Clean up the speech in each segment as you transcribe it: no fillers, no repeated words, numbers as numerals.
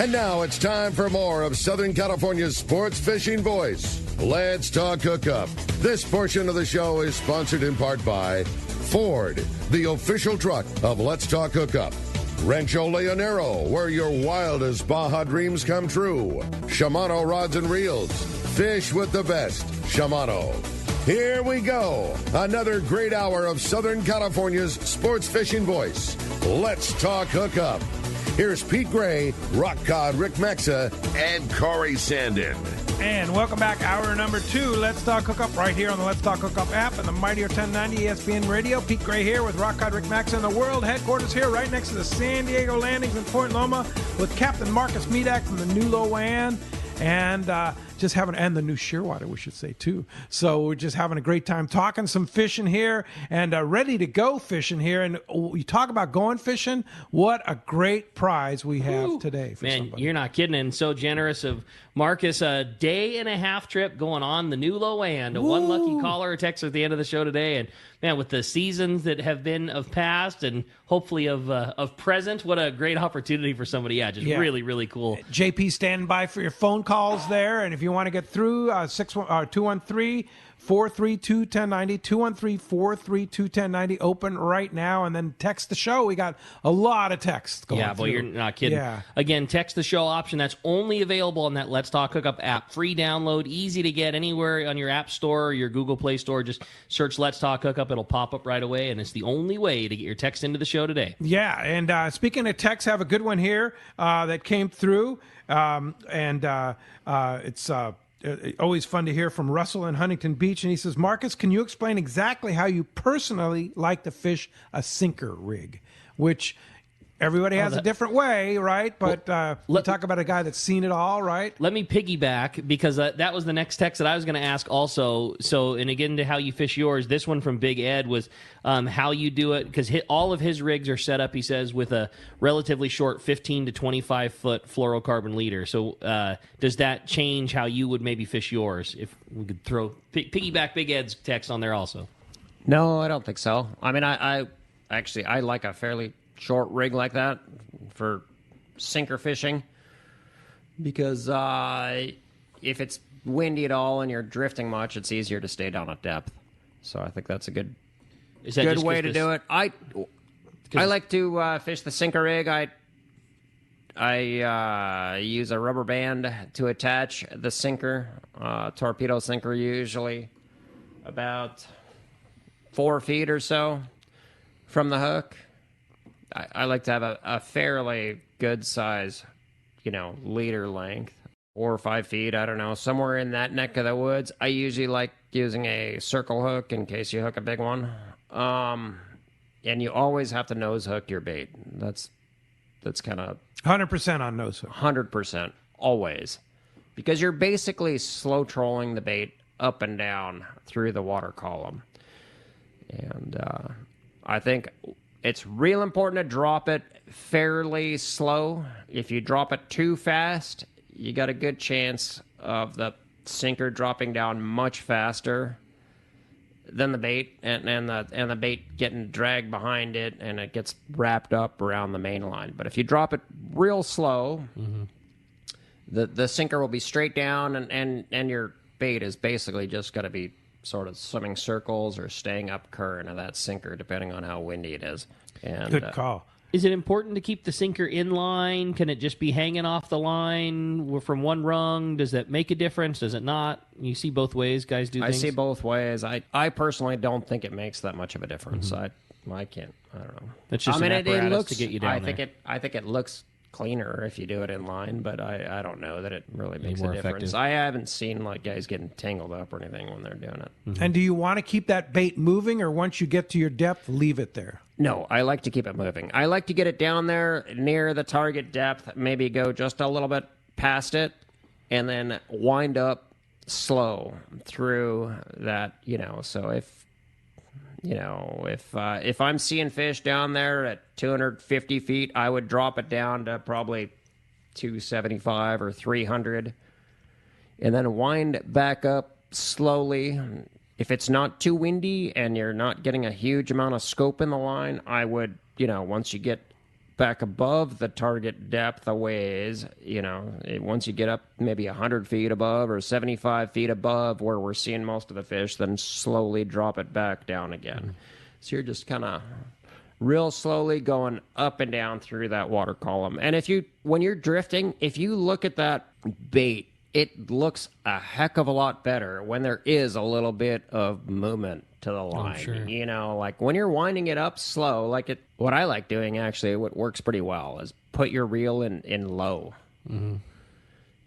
And now it's time for more of Southern California's sports fishing voice. Let's talk hookup. This portion of the show is sponsored in part by Ford, the official truck of Let's Talk Hookup. Rancho Leonero, where your wildest Baja dreams come true. Shimano Rods and Reels. Fish with the best. Shimano. Here we go. Another great hour of Southern California's sports fishing voice. Let's talk hookup. Here's Pete Gray, Rock Cod Rick Maxa, and Corey Sandin. And welcome back, hour number 2. Let's Talk Hookup right here on the Let's Talk Hookup app and the Mightier 1090 ESPN Radio. Pete Gray here with Rock Cod Rick Maxa in the world headquarters here right next to the San Diego landings in Point Loma with Captain Marcus Medak from the NewLo-AN. And just having, and the new Shearwater, we should say, too. So we're just having a great time talking some fishing here and ready to go fishing here. And you talk about going fishing, what a great prize we have today for somebody. You're not kidding. And so generous of Marcus, a day-and-a-half trip going on the NewLo-AN to one lucky caller or texter at the end of the show today. And man, with the seasons that have been of past and hopefully of present, what a great opportunity for somebody. Yeah, just really, really cool. JP standing by for your phone calls there. And if you want to get through, 213-432-1090, 213-432-1090, open right now, and then text the show. We got a lot of texts going through. You're not kidding. Yeah. Again, text the show option. That's only available on that Let's Talk Hookup app. Free download, easy to get anywhere on your App Store or your Google Play Store. Just search Let's Talk Hookup. It'll pop up right away, and it's the only way to get your text into the show today. Yeah, and speaking of texts, have a good one here that came through, it's always fun to hear from Russell in Huntington Beach, and he says, Marcus, can you explain exactly how you personally like to fish a sinker rig? Which everybody has a different way, right? But we talk about a guy that's seen it all, right? Let me piggyback, because that was the next text that I was going to ask also. So, and again, to how you fish yours, this one from Big Ed was how you do it, because all of his rigs are set up, he says, with a relatively short 15 to 25-foot fluorocarbon leader. So does that change how you would maybe fish yours? If we could throw piggyback Big Ed's text on there also. No, I don't think so. I mean, I actually like a fairly short rig like that for sinker fishing, because if it's windy at all and you're drifting much, it's easier to stay down at depth. So I think that's a good way to do it. I like to fish the sinker rig. I use a rubber band to attach the sinker, torpedo sinker, usually about 4 feet or so from the hook. I like to have a fairly good size, leader length, 4 or 5 feet, I don't know, somewhere in that neck of the woods. I usually like using a circle hook in case you hook a big one. And you always have to nose hook your bait. That's kind of 100% on nose hook. 100%, always. Because you're basically slow trolling the bait up and down through the water column. And I think it's real important to drop it fairly slow. If you drop it too fast, you got a good chance of the sinker dropping down much faster than the bait, and the bait getting dragged behind it, and it gets wrapped up around the main line. But if you drop it real slow, the sinker will be straight down, and your bait is basically just going to be sort of swimming circles or staying up current of that sinker, depending on how windy it is. And, good call. Is it important to keep the sinker in line? Can it just be hanging off the line from one rung? Does that make a difference? Does it not? You see both ways guys do things? I see both ways. I personally don't think it makes that much of a difference. I don't know. That's just an apparatus to get you down there. I think it looks cleaner if you do it in line, but I don't know that it really makes a difference. Effective. I haven't seen guys getting tangled up or anything when they're doing it. And do you want to keep that bait moving, or once you get to your depth, leave it there? No, I like to keep it moving. I like to get it down there near the target depth, maybe go just a little bit past it, and then wind up slow through that, so if I'm seeing fish down there at 250 feet, I would drop it down to probably 275 or 300, and then wind back up slowly. If it's not too windy and you're not getting a huge amount of scope in the line, I would, once you get back above the target depth a ways, once you get up maybe 100 feet above or 75 feet above where we're seeing most of the fish, then slowly drop it back down again. So you're just kind of real slowly going up and down through that water column. And when you're drifting, if you look at that bait, it looks a heck of a lot better when there is a little bit of movement to the line. Sure. Like when you're winding it up slow, what I like doing actually, what works pretty well is put your reel in low. Mm-hmm.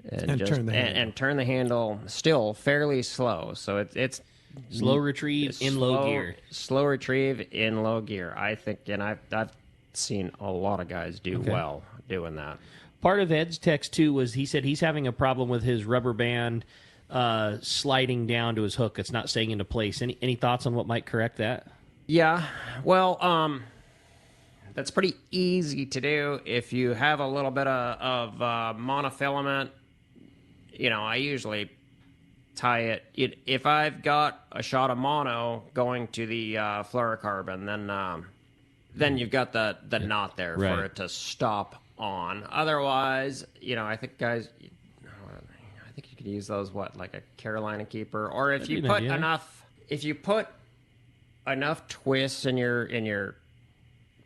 And turn the handle still fairly slow. So it's slow retrieve in low gear. Slow retrieve in low gear. I think, and I've seen a lot of guys do well doing that. Part of Ed's text, too, was he said he's having a problem with his rubber band sliding down to his hook. It's not staying into place. Any thoughts on what might correct that? Yeah. Well, that's pretty easy to do if you have a little bit of monofilament. I usually tie it. If I've got a shot of mono going to the fluorocarbon, then you've got the knot there for it to stop on. Otherwise, I think you could use those like a Carolina keeper, or if you put enough twists in your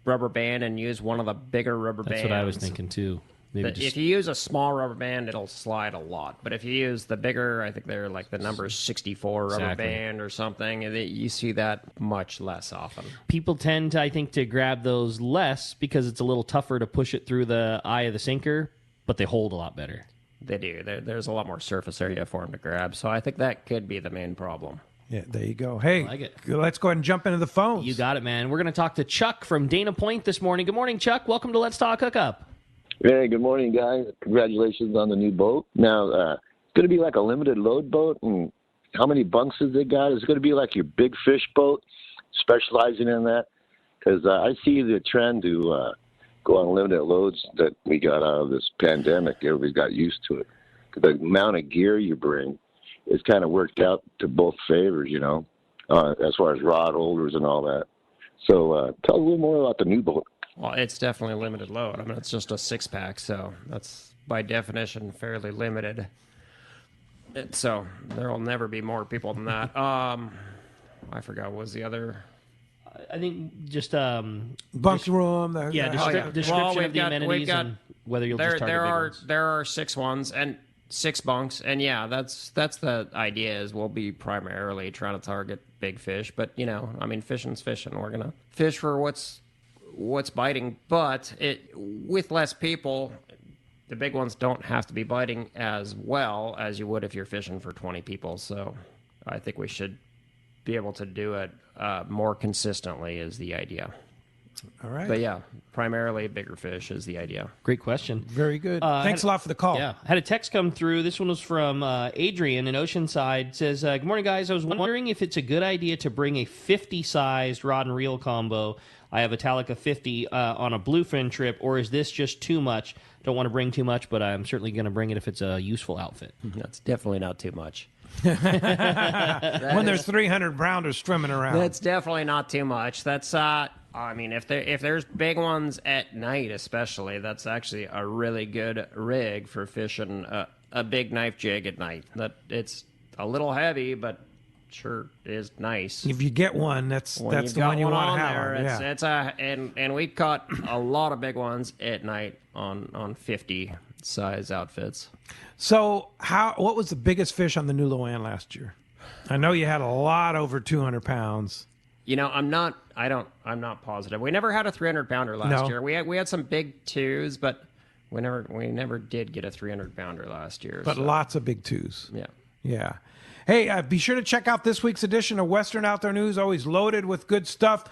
rubber band and use one of the bigger rubber bands. That's what I was thinking too. If you use a small rubber band, it'll slide a lot. But if you use the bigger, I think they're like the number 64 rubber band or something, you see that much less often. People tend to, I think, to grab those less because it's a little tougher to push it through the eye of the sinker, but they hold a lot better. They do. There's a lot more surface area for them to grab. So I think that could be the main problem. Yeah, there you go. Hey, let's go ahead and jump into the phones. You got it, man. We're going to talk to Chuck from Dana Point this morning. Good morning, Chuck. Welcome to Let's Talk Hookup. Hey, good morning, guys. Congratulations on the new boat. Now, it's going to be like a limited load boat, and how many bunks has it got? Is it going to be like your big fish boat, specializing in that? Because I see the trend to go on limited loads that we got out of this pandemic. Everybody got used to it. The amount of gear you bring is kind of worked out to both favors, as far as rod holders and all that. So tell a little more about the new boat. Well, it's definitely a limited load. I mean, it's just a 6-pack, so that's by definition fairly limited. So there will never be more people than that. I forgot what was the other. I think just bunk room. Description of the amenities and whether you'll just target big ones. There are 6 ones and 6 bunks, and yeah, that's the idea. Is we'll be primarily trying to target big fish, but fishing's fishing. We're gonna fish for what's biting, but with less people, the big ones don't have to be biting as well as you would if you're fishing for 20 people. So I think we should be able to do it more consistently is the idea. All right. But yeah, primarily bigger fish is the idea. Great question. Very good. Thanks a lot for the call. Yeah. Had a text come through. This one was from Adrian in Oceanside. It says, good morning, guys. I was wondering if it's a good idea to bring a 50-sized rod and reel combo. I have a Talica 50 on a bluefin trip, or is this just too much? Don't want to bring too much, but I'm certainly going to bring it if it's a useful outfit. That's definitely not too much. When there's 300 browners swimming around. That's definitely not too much. That's if there's big ones at night especially, that's actually a really good rig for fishing a big knife jig at night. That it's a little heavy, but sure is nice. If you get one, that's the one you want to have. And we caught a lot of big ones at night on 50 size outfits. So what was the biggest fish on the NewLo-An last year? I know you had a lot over 200 pounds. I'm not positive. We never had a 300 pounder last year. We had some big 2s, but we never did get a 300 pounder last year. But lots of big 2s. Yeah. Yeah. Hey, be sure to check out this week's edition of Western Outdoor News, always loaded with good stuff.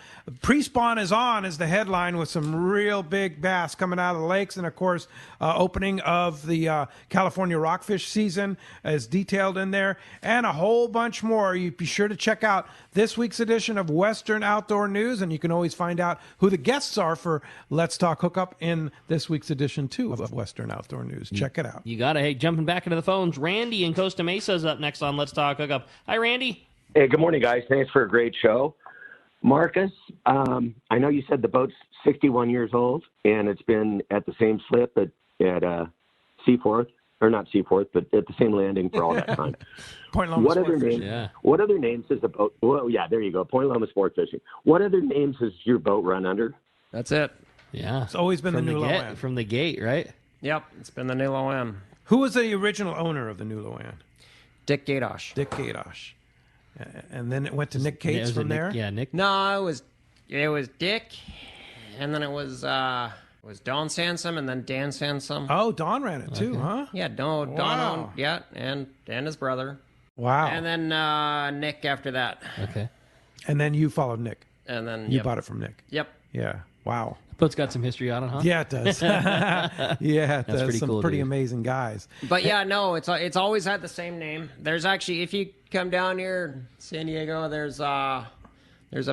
Pre-spawn is on is the headline with some real big bass coming out of the lakes. And, of course, opening of the California rockfish season is detailed in there. And a whole bunch more. You be sure to check out this week's edition of Western Outdoor News. And you can always find out who the guests are for Let's Talk Hookup in this week's edition, too, of Western Outdoor News. Check it out. You got it. Hey, jumping back into the phones, Randy in Costa Mesa is up next on Let's Talk Hookup. Hi, Randy. Hey, good morning, guys. Thanks for a great show. Marcus, I know you said the boat's 61 years old, and it's been at the same slip at Seaforth, or not Seaforth, but at the same landing for all that time. Point Loma What Sport other Fishing. names? Yeah. What other names does the boat? Well, yeah, there you go. Point Loma Sport Fishing. What other names has your boat run under? That's it. Yeah. It's always been from the NewLo-An. from the gate, right? Yep, it's been the NewLo-An. Who was the original owner of the NewLo-An? Dick Gadosh. Dick Gadosh. And then it went to Nick Yeah, Cates was it from there? Nick? Yeah, Nick. No, it was Dick, and then it was Don Sansom, and then Dan Sansom. Oh, Don ran it too, huh? Yeah, Don Wow. owned, yeah, and his brother. Wow. And then Nick after that. Okay. And then you followed Nick. And then You bought it from Nick. Yep. Yeah. Wow. Boat's got some history on it, huh? Yeah, it does. Yeah, it does. pretty Some cool, pretty dude. amazing guys. But yeah, no, it's always had the same name. There's actually, if you come down here, San Diego, there's a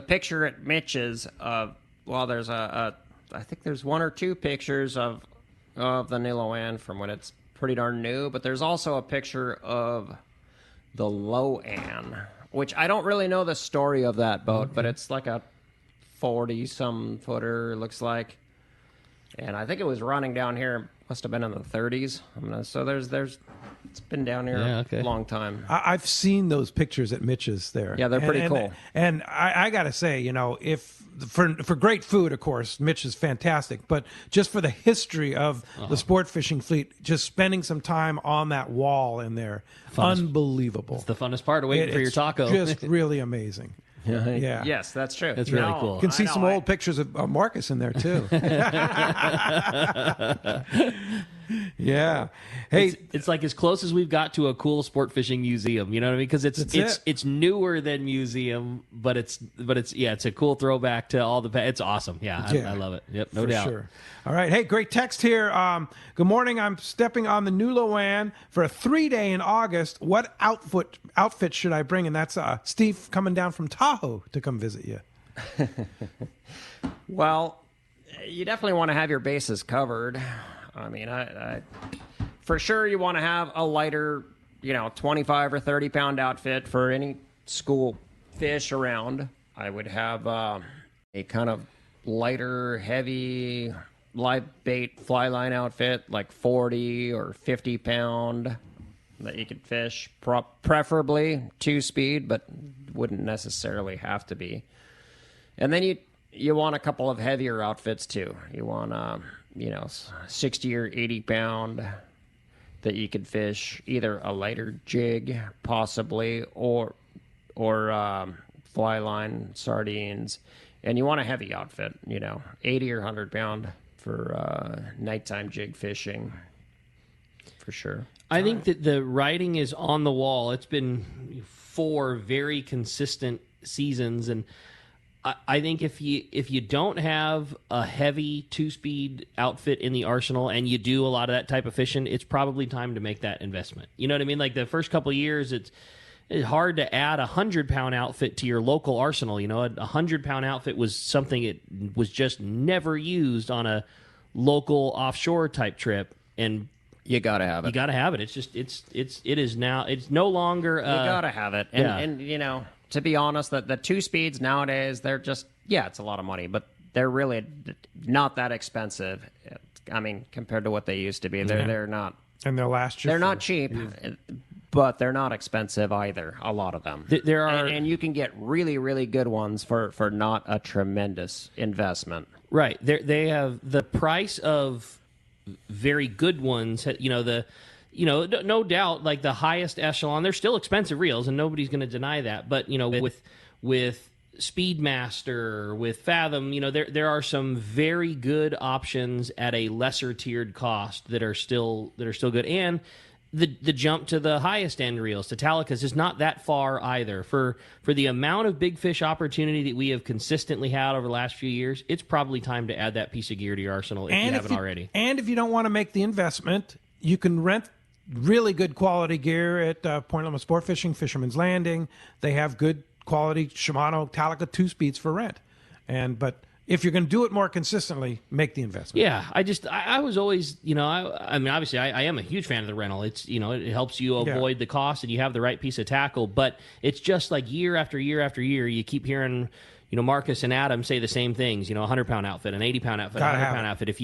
picture at Mitch's of, well, there's I think there's one or two pictures of the NewLo-An from when it's pretty darn new, but there's also a picture of the Lo-An, which I don't really know the story of that boat, but it's like a 40-some footer, looks like. And I think it was running down here, must have been in the 30s. So there's it's been down here a long time. I've seen those pictures at Mitch's there. Yeah, they're pretty cool. And I got to say, if for great food, of course, Mitch is fantastic. But just for the history of the sport fishing fleet, just spending some time on that wall in there, unbelievable. It's the funnest part of waiting for your taco. Just really amazing. Yeah. Yes, that's true. That's really cool. You can see some old pictures of Marcus in there, too. Yeah. Hey, it's like as close as we've got to a cool sport fishing museum. You know what I mean? Because it's newer than museum, but it's a cool throwback to all the. It's awesome. Yeah, I love it. Yep, no doubt. Sure. All right. Hey, great text here. Good morning. I'm stepping on the NewLo-An for a 3-day in August. What outfit should I bring? And that's Steve coming down from Tahoe to come visit you. Well, you definitely want to have your bases covered. I mean, I for sure you want to have a lighter, 25 or 30 pound outfit for any school fish around. I would have a kind of lighter, heavy live bait fly line outfit, like 40 or 50 pound that you could fish, preferably 2-speed, but wouldn't necessarily have to be. And then you want a couple of heavier outfits too. You want 60 or 80 pound that you could fish either a lighter jig possibly or fly line sardines, and you want a heavy outfit, 80 or 100 pound for nighttime jig fishing for sure. I think that the writing is on the wall. It's been 4 very consistent seasons, and I think if you don't have a heavy 2-speed outfit in the arsenal and you do a lot of that type of fishing, it's probably time to make that investment. You know what I mean? Like the first couple of years, it's hard to add a 100-pound outfit to your local arsenal. A 100-pound outfit was something it was just never used on a local offshore type trip, and you gotta have it. You gotta have it. It's just it is now. It's no longer. You gotta have it, and to be honest, the 2-speeds nowadays, they're just, it's a lot of money, but they're really not that expensive. I mean, compared to what they used to be, they're not. And they'll last you. They're not cheap, but they're not expensive either. A lot of them. There are, and you can get really, really good ones for not a tremendous investment. Right. They have the price of very good ones. No doubt, like the highest echelon, they're still expensive reels, and nobody's going to deny that. But with Speedmaster, with Fathom, there are some very good options at a lesser tiered cost that are still good. And the jump to the highest end reels, to Talikas, is not that far either. For the amount of big fish opportunity that we have consistently had over the last few years, it's probably time to add that piece of gear to your arsenal if you haven't already. And if you don't want to make the investment, you can rent really good quality gear at Point Loma Sport Fishing, Fisherman's Landing. They have good quality Shimano Talika 2-speeds for rent. But if you're going to do it more consistently, make the investment. Yeah, I was always, I mean, obviously I am a huge fan of the rental. It's, it helps you avoid the cost and you have the right piece of tackle. But it's just like year after year after year, you keep hearing, Marcus and Adam say the same things. A 100-pound outfit, an 80-pound outfit, a 100-pound outfit. If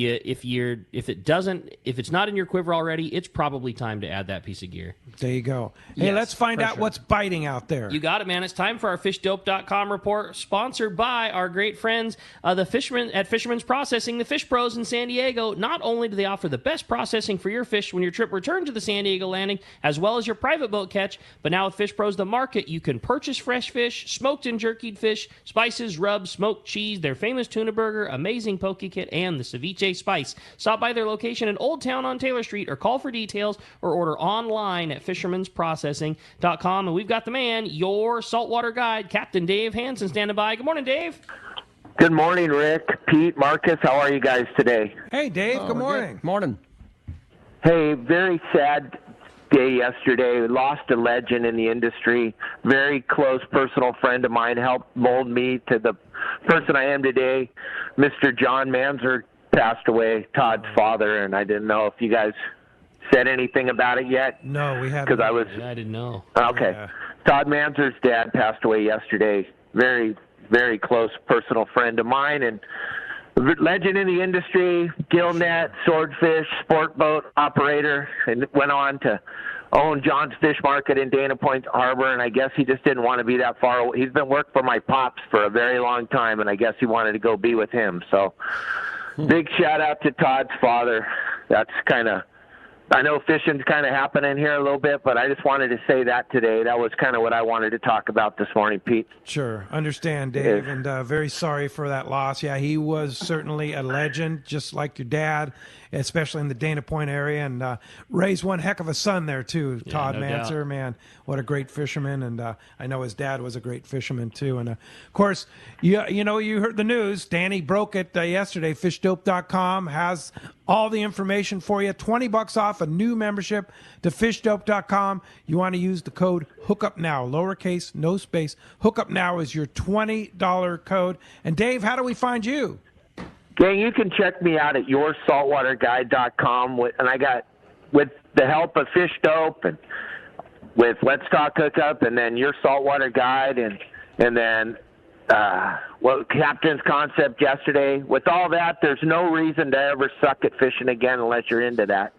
it's not in your quiver already, it's probably time to add that piece of gear. There you go. Hey, Yes, let's find out what's biting out there. You got it, man. It's time for our FishDope.com report, sponsored by our great friends, the fishermen at Fisherman's Processing, the Fish Pros in San Diego. Not only do they offer the best processing for your fish when your trip returns to the San Diego landing, as well as your private boat catch, but now with Fish Pros The Market, you can purchase fresh fish, smoked and jerkied fish, spices, rubs, smoked cheese, their famous tuna burger, amazing poke kit, and the ceviche spice. Stop by their location in Old Town on Taylor Street or call for details or order online at fishermansprocessing.com. And we've got the man, your saltwater guide, Captain Dave Hansen, standing by. Good morning, Dave. Good morning, Rick, Pete, Marcus. How are you guys today? Hey, Dave. Good morning. Good morning. Hey, very sad day yesterday. We lost a legend in the industry. Very close personal friend of mine, helped mold me to the person I am today. Mr. John Manzer passed away, Todd's father, and I didn't know if you guys said anything about it yet. No, we haven't. Because I didn't know. Okay. Yeah. Todd Manzer's dad passed away yesterday. Very, very close personal friend of mine, and legend in the industry, gill net, swordfish, sport boat operator, and went on to own John's Fish Market in Dana Point Harbor, and I guess he just didn't want to be that far away. He's been working for my pops for a very long time, and I guess he wanted to go be with him. So big shout out to Todd's father. That's kind of, I know fishing's kind of happening here a little bit, but I just wanted to say that today. That was kind of what I wanted to talk about this morning, Pete. Sure. Understand, Dave, and very sorry for that loss. Yeah, he was certainly a legend, just like your dad, especially in the Dana Point area, and raised one heck of a son there, too, Todd Manzer. Doubt. Man, what a great fisherman, and I know his dad was a great fisherman, too. And, of course, you heard the news. Danny broke it yesterday. FishDope.com has all the information for you. $20 off a new membership to FishDope.com. You want to use the code Hookup Now, lowercase, no space. Hookup Now is your $20 code. And, Dave, how do we find you? Gang, you can check me out at yoursaltwaterguide.com, and I got, with the help of Fish Dope and with Let's Talk Hookup, and then Your Saltwater Guide, and then Captain's Concept yesterday. With all that, there's no reason to ever suck at fishing again unless you're into that.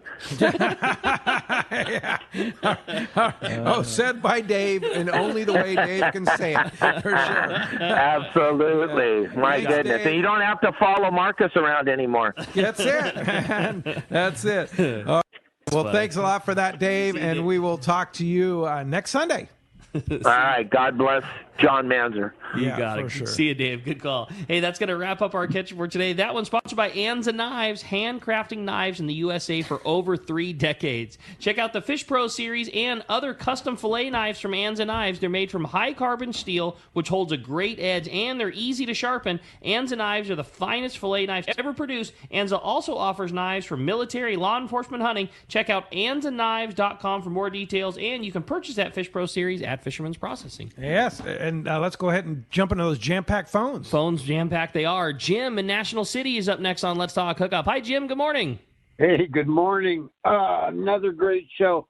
Said by Dave, and only the way Dave can say it, for sure. Absolutely. My Thanks, goodness. Dave. And you don't have to follow Marcus around anymore. That's it, man. That's it. All right. Well, thanks a lot for that, Dave, and we will talk to you next Sunday. All right. God bless John Manzer. You Yeah, got for it. sure. See you, Dave. Good call. Hey, that's going to wrap up our kitchen for today. That one's sponsored by Anza Knives, handcrafting knives in the USA for over 3 decades. Check out the Fish Pro series and other custom fillet knives from Anza Knives. They're made from high-carbon steel, which holds a great edge, and they're easy to sharpen. Anza Knives are the finest fillet knives ever produced. Anza also offers knives for military, law enforcement, hunting. Check out AnzaKnives.com for more details, and you can purchase that Fish Pro series at Fisherman's Processing. Yes, and let's go ahead and jump into those jam-packed phones. Phones jam-packed they are. Jim in National City is up next on Let's Talk Hookup. Hi, Jim. Good morning. Hey, good morning. Another great show.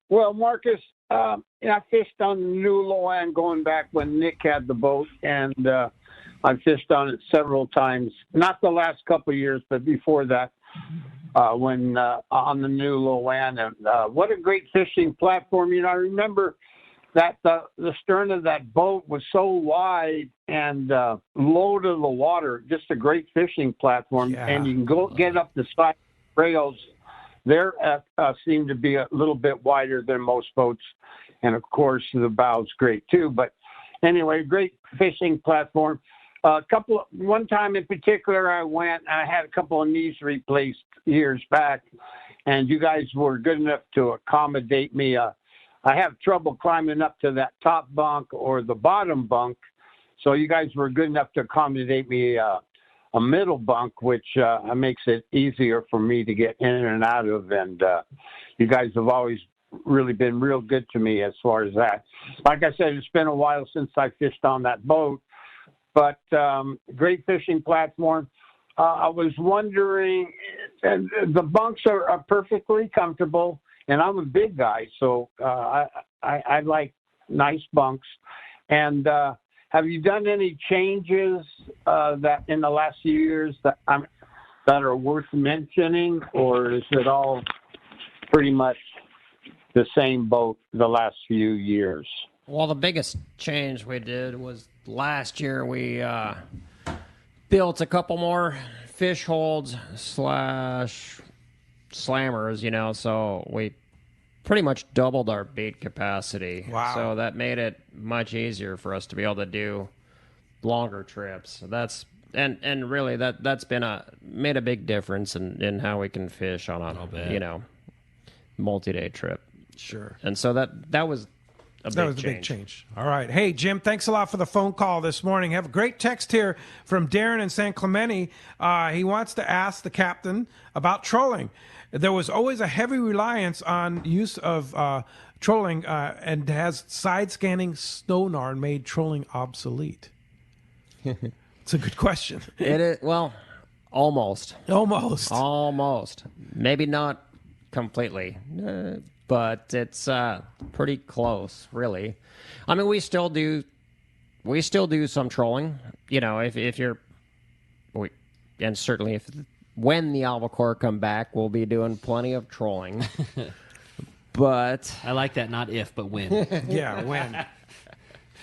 Well, Marcus, I fished on the NewLo-An going back when Nick had the boat, and I fished on it several times. Not the last couple of years, but before that, when on the NewLo-An. And what a great fishing platform. I remember that the stern of that boat was so wide and low to the water, just a great fishing platform. Yeah. And you can go get up the side rails. There seem to be a little bit wider than most boats. And, of course, the bow's great, too. But anyway, great fishing platform. One time in particular, I had a couple of knees replaced years back, and you guys were good enough to accommodate me. I have trouble climbing up to that top bunk or the bottom bunk, so you guys were good enough to accommodate me a middle bunk, which makes it easier for me to get in and out of. And you guys have always really been real good to me as far as that. Like I said, it's been a while since I fished on that boat, but great fishing platform. I was wondering, and the bunks are perfectly comfortable. And I'm a big guy, so I like nice bunks. And have you done any changes that in the last few years that are worth mentioning, or is it all pretty much the same boat the last few years? Well, the biggest change we did was last year we built a couple more fish holds / slammers, so we pretty much doubled our bait capacity. Wow. So that made it much easier for us to be able to do longer trips. So that's and really that's made a big difference in how we can fish on a multi-day trip. Sure. And so that was a big change. All right. Hey, Jim, thanks a lot for the phone call this morning. Have a great text here from Darren in San Clemente. He wants to ask the captain about trolling. There was always a heavy reliance on use of trolling, and has side-scanning sonar made trolling obsolete? It's a good question. It is, well, almost. Almost. Maybe not completely, but it's pretty close, really. I mean, we still do some trolling. If you're, and certainly when the albacore come back, we'll be doing plenty of trolling. But I like that, not if, but when. Yeah, when.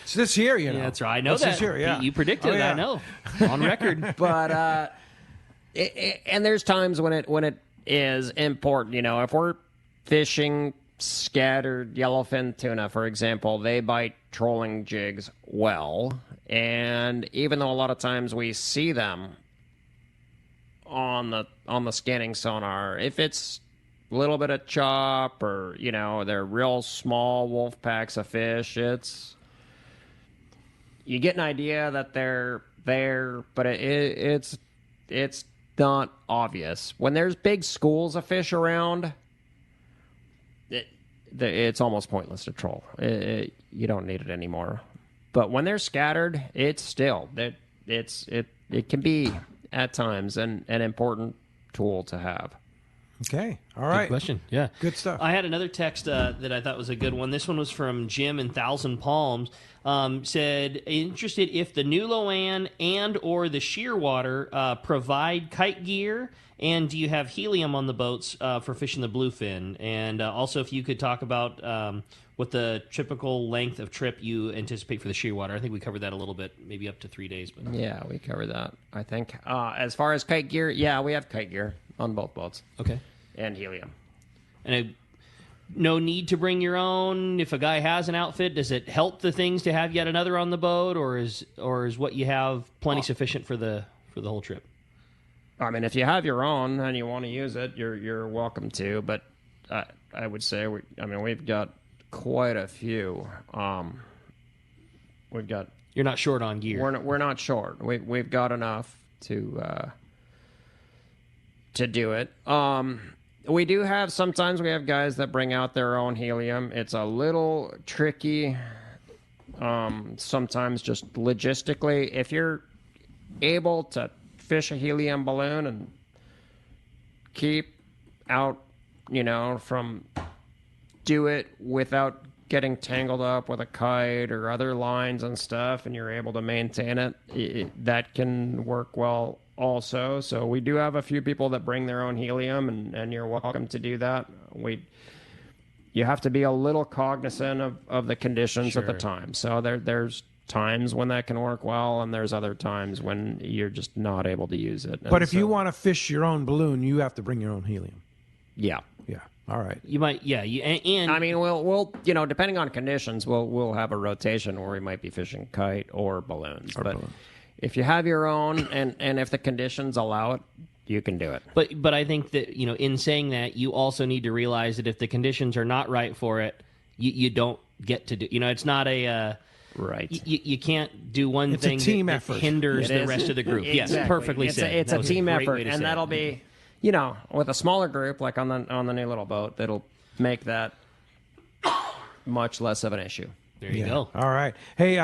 It's this year, Yeah, that's right. I know that. This year, yeah. You predicted it, I know. On record. But and there's times when it is important. If we're fishing scattered yellowfin tuna, for example, they bite trolling jigs well. And even though a lot of times we see them on the scanning sonar, if it's a little bit of chop or they're real small wolf packs of fish, you get an idea that they're there, but it's not obvious. When there's big schools of fish around, it's almost pointless to troll. You don't need it anymore. But when they're scattered, it can be at times an important tool to have. Okay. All right. Good question. Yeah. Good stuff. I had another text that I thought was a good one. This one was from Jim in Thousand Palms. Said, interested if the NewLo-An and or the Shearwater provide kite gear, and do you have helium on the boats for fishing the bluefin? And also if you could talk about what the typical length of trip you anticipate for the Shearwater. I think we covered that a little bit, maybe up to 3 days. But yeah, we covered that, I think. As far as kite gear, yeah, we have kite gear on both boats. Okay. And helium. And no need to bring your own. If a guy has an outfit, does it help the things to have yet another on the boat, or is what you have plenty sufficient for the whole trip? I mean, if you have your own and you want to use it, you're welcome to. But I would say we've got quite a few. We've got. You're not short on gear. We're not short. We've got enough to do it. We do have, sometimes we have guys that bring out their own helium. It's a little tricky, sometimes just logistically. If you're able to fish a helium balloon and keep out, do it without getting tangled up with a kite or other lines and stuff, and you're able to maintain it, that can work well also. So we do have a few people that bring their own helium, and you're welcome to do that. You have to be a little cognizant of the conditions at the time. So there's times when that can work well, and there's other times when you're just not able to use it. But if you want to fish your own balloon, you have to bring your own helium. Yeah. Yeah. All right. You might, and I mean, we'll depending on conditions, we'll have a rotation where we might be fishing kite or balloons. If you have your own, and if the conditions allow it, you can do it. But I think that, in saying that, you also need to realize that if the conditions are not right for it, you don't get to do. It's not a right. You can't do one thing a team that effort. Hinders the rest of the group. Exactly. Yes, perfectly said. It's a team effort, and that'll be. With a smaller group, like on the new little boat, that'll make that much less of an issue. There you go. All right. Hey,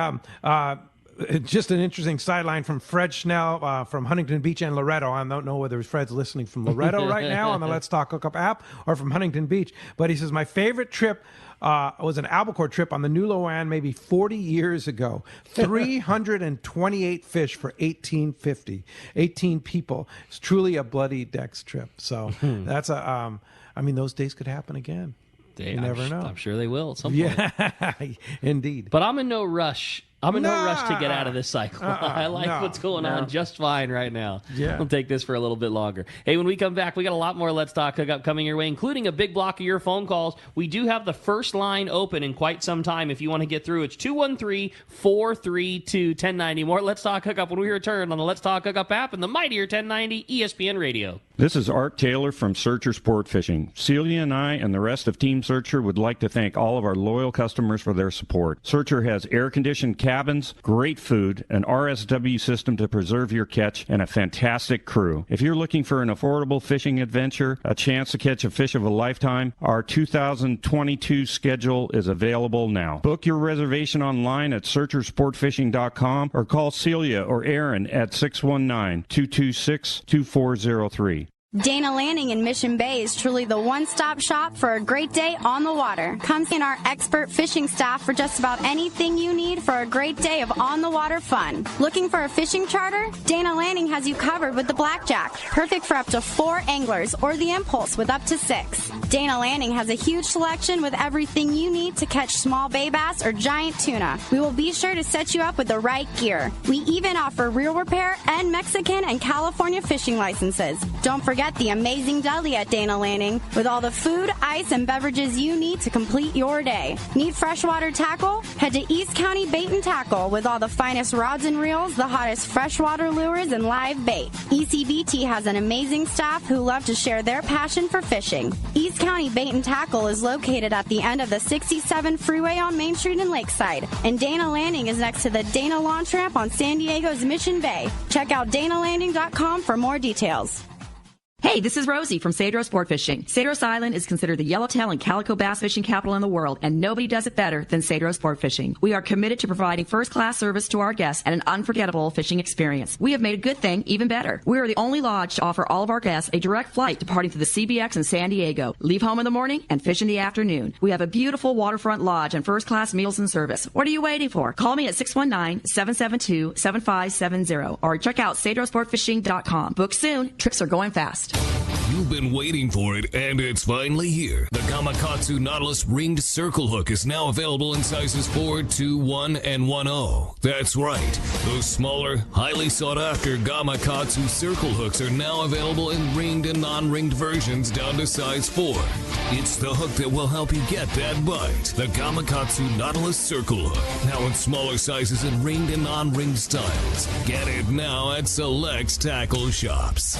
just an interesting sideline from Fred Schnell from Huntington Beach and Loretto. I don't know whether Fred's listening from Loretto right now on the Let's Talk Hookup app or from Huntington Beach, but he says, my favorite trip was an albacore trip on the NewLo-An maybe 40 years ago. 328 fish for $18.50. 18 people. It's truly a bloody decks trip. So that's those days could happen again. You never know. I'm sure they will at some point. Yeah, indeed. But I'm in no rush. I'm in no rush to get out of this cycle. I like what's going on just fine right now. Yeah. We'll take this for a little bit longer. Hey, when we come back, we got a lot more Let's Talk Hookup coming your way, including a big block of your phone calls. We do have the first line open in quite some time. If you want to get through, it's 213-432-1090. More Let's Talk Hookup when we return on the Let's Talk Hookup app and the mightier 1090 ESPN Radio. This is Art Taylor from Searcher Sport Fishing. Celia and I and the rest of Team Searcher would like to thank all of our loyal customers for their support. Searcher has air-conditioned cabins, great food, an RSW system to preserve your catch, and a fantastic crew. If you're looking for an affordable fishing adventure, a chance to catch a fish of a lifetime, our 2022 schedule is available now. Book your reservation online at searchersportfishing.com or call Celia or Aaron at 619-226-2403. Dana Landing in Mission Bay is truly the one-stop shop for a great day on the water. Come see our expert fishing staff for just about anything you need for a great day of on-the-water fun. Looking for a fishing charter? Dana Landing has you covered with the Blackjack, perfect for up to 4 anglers, or the Impulse with up to 6. Dana Landing has a huge selection with everything you need to catch small bay bass or giant tuna. We will be sure to set you up with the right gear. We even offer reel repair and Mexican and California fishing licenses. Don't forget the amazing deli at Dana Landing with all the food, ice, and beverages you need to complete your day. Need freshwater tackle? Head to East County Bait and Tackle with all the finest rods and reels, the hottest freshwater lures, and live bait. ECBT has an amazing staff who love to share their passion for fishing. East County Bait and Tackle is located at the end of the 67 freeway on Main Street in Lakeside, and Dana Landing is next to the Dana Launch Ramp on San Diego's Mission Bay. Check out danalanding.com for more details. Hey, this is Rosie from Cedro Sport Fishing. Cedros Island is considered the yellowtail and calico bass fishing capital in the world, and nobody does it better than Cedro Sport Fishing. We are committed to providing first-class service to our guests and an unforgettable fishing experience. We have made a good thing even better. We are the only lodge to offer all of our guests a direct flight departing to the CBX in San Diego. Leave home in the morning and fish in the afternoon. We have a beautiful waterfront lodge and first-class meals and service. What are you waiting for? Call me at 619-772-7570 or check out cedrosportfishing.com. Book soon. Trips are going fast. You've been waiting for it, and it's finally here. The Gamakatsu Nautilus ringed circle hook is now available in sizes 4, 2, 1, and 1/0. That's right. Those smaller, highly sought-after Gamakatsu circle hooks are now available in ringed and non-ringed versions down to size 4. It's the hook that will help you get that bite. The Gamakatsu Nautilus circle hook. Now in smaller sizes in ringed and non-ringed styles. Get it now at select tackle shops.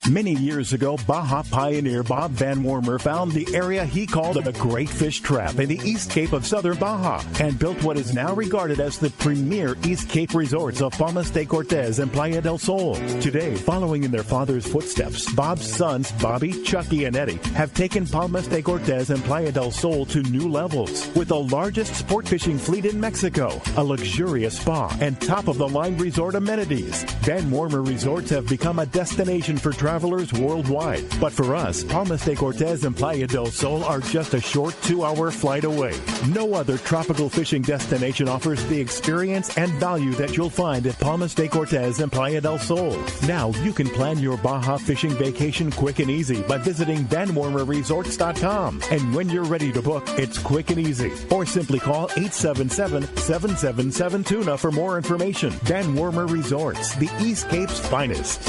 Many years ago, Baja pioneer Bob Van Wormer found the area he called a great fish trap in the East Cape of southern Baja and built what is now regarded as the premier East Cape resorts of Palmas de Cortez and Playa del Sol. Today, following in their father's footsteps, Bob's sons, Bobby, Chucky, and Eddie, have taken Palmas de Cortez and Playa del Sol to new levels with the largest sport fishing fleet in Mexico, a luxurious spa, and top-of-the-line resort amenities. Van Wormer Resorts have become a destination for travelers worldwide. But for us, Palmas de Cortez and Playa del Sol are just a short 2-hour flight away. No other tropical fishing destination offers the experience and value that you'll find at Palmas de Cortez and Playa del Sol. Now you can plan your Baja fishing vacation quick and easy by visiting VanWormerResorts.com. And when you're ready to book, it's quick and easy. Or simply call 877-777-TUNA for more information. Van Wormer Resorts, the East Cape's finest.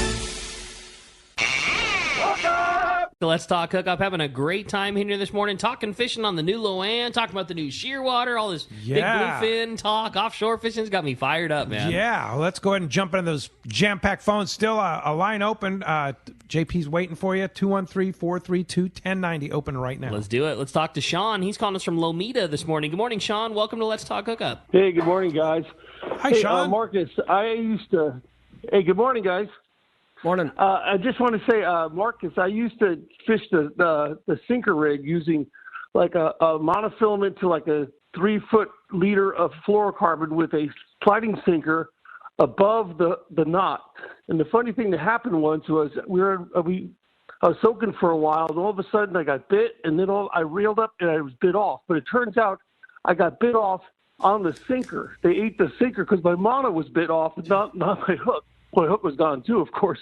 Let's Talk Hookup. Having a great time here this morning, talking fishing on the NewLo-An, talking about the new shearwater, all this big bluefin talk. Offshore fishing's got me fired up, man. Yeah, let's go ahead and jump into those jam-packed phones. Still a line open. JP's waiting for you. 213-432-1090 open right now. Let's do it. Let's talk to Sean. He's calling us from Lomita this morning. Good morning, Sean. Welcome to Let's Talk Hookup. Hey, good morning, guys. Hi, Sean. Marcus, Hey, good morning, guys. Morning. I just want to say, Marcus, I used to fish the sinker rig using like a monofilament to like a 3-foot leader of fluorocarbon with a sliding sinker above the knot. And the funny thing that happened once was I was soaking for a while, and all of a sudden I got bit, and then I reeled up and I was bit off. But it turns out I got bit off on the sinker. They ate the sinker because my mono was bit off, and not my hook. My hook was gone too, of course.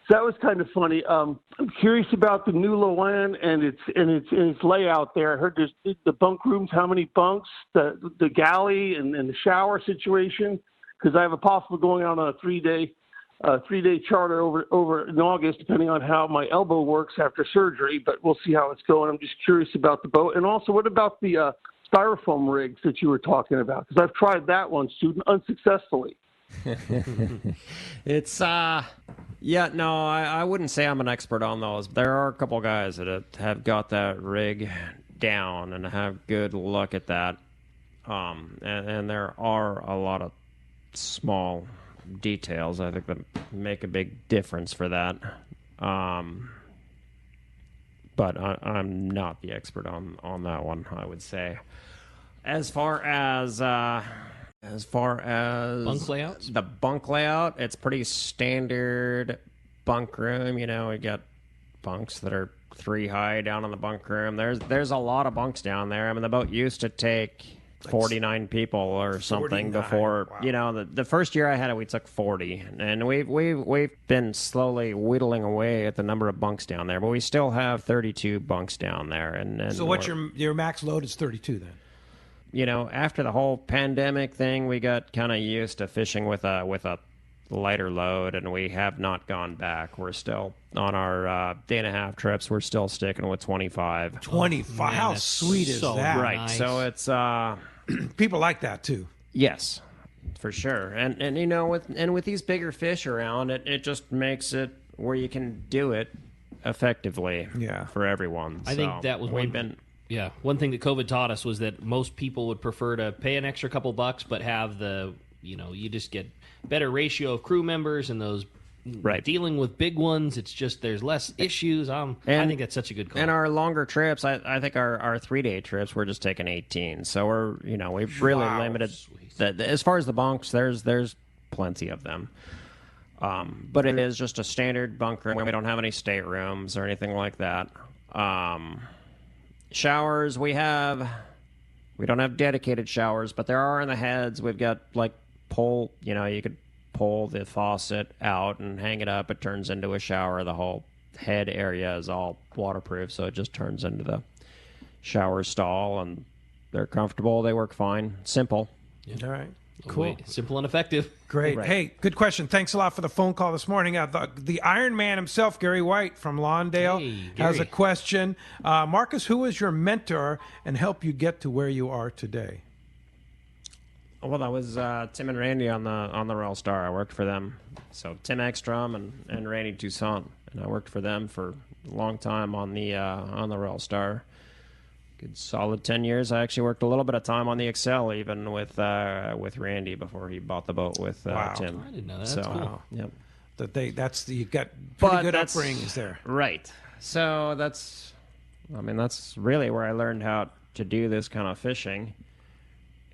So that was kind of funny. I'm curious about the NewLo-An and its layout there. I heard there's the bunk rooms, how many bunks, the galley, and the shower situation. Because I have a possible going out on a three-day charter over in August, depending on how my elbow works after surgery. But we'll see how it's going. I'm just curious about the boat. And also, what about the styrofoam rigs that you were talking about? Because I've tried that one, student, unsuccessfully. It's I wouldn't say I'm an expert on those. There are a couple guys that have got that rig down and have good look at that. And there are a lot of small details, I think, that make a big difference for that. But I'm not the expert on that one, I would say. As far as bunk layouts? The bunk layout, it's pretty standard bunk room. You know, we got bunks that are 3 high down in the bunk room. There's a lot of bunks down there. I mean, the boat used to take 49 people or something 49, before. wow. You know, the first year I had it, we took 40, and we've been slowly whittling away at the number of bunks down there, but we still have 32 bunks down there. And so what's your max load is 32 then? You know, after the whole pandemic thing, we got kind of used to fishing with a lighter load, and we have not gone back. We're still on our day-and-a-half trips. We're still sticking with 25. 25? Man, how sweet is so that? Right. Nice. So it's people like that too. Yes, for sure. And you know, with these bigger fish around, it just makes it where you can do it effectively. Yeah. For everyone. I think that was one thing that COVID taught us was that most people would prefer to pay an extra couple bucks, but have you just get better ratio of crew members and those dealing with big ones. It's just there's less issues. I think that's such a good call. And our longer trips, I think our 3-day trips, we're just taking 18. So we've really limited as far as the bunks. There's plenty of them. But it is just a standard bunk room. We don't have any staterooms or anything like that. Showers, we don't have dedicated showers, but there are in the heads. We've got you could pull the faucet out and hang it up. It turns into a shower. The whole head area is all waterproof, so it just turns into the shower stall, and they're comfortable. They work fine. Simple. All right. Cool. Simple and effective. Great. Right. Hey, good question. Thanks a lot for the phone call this morning. The Iron Man himself, Gary White from Lawndale, has a question. Marcus, who was your mentor and helped you get to where you are today? Well, that was Tim and Randy on the Royal Star. I worked for them. So Tim Ekstrom and Randy Toussaint, and I worked for them for a long time on the Royal Star. Good solid 10 years. I actually worked a little bit of time on the Excel, even with Randy before he bought the boat with Tim. I didn't know that. That's cool. Yep. You got pretty good that's upbringings there. Right. So that's really where I learned how to do this kind of fishing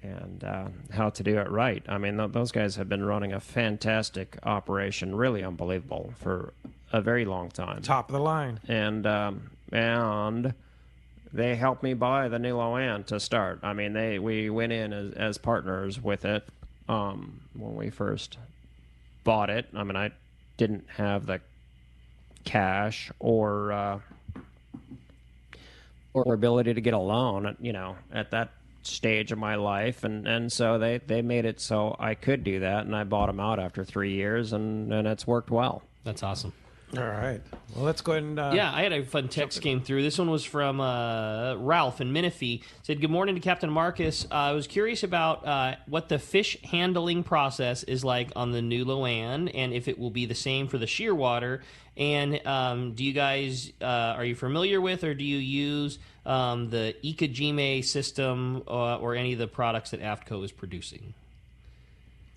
and how to do it right. I mean, those guys have been running a fantastic operation, really unbelievable, for a very long time. Top of the line. And they helped me buy the NewLo-An to start. I mean, we went in as partners with it when we first bought it. I mean, I didn't have the cash or ability to get a loan, at that stage of my life, and so they made it so I could do that, and I bought them out after 3 years, and it's worked well. That's awesome. All right. Well, let's go ahead and... I had a fun text came through. This one was from Ralph in Menifee. Said, good morning to Captain Marcus. I was curious about what the fish handling process is like on the NewLo-An, and if it will be the same for the shearwater. And do you guys, are you familiar with, or do you use the Ikejime system or any of the products that AFTCO is producing?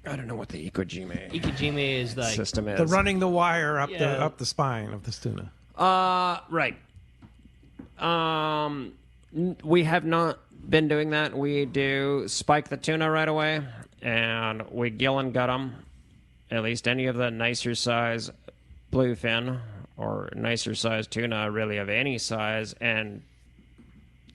I don't know what the Ikejime is like system is. The running the wire up the spine of the tuna. Right. We have not been doing that. We do spike the tuna right away, and we gill and gut them. At least any of the nicer size bluefin or nicer size tuna, really of any size, and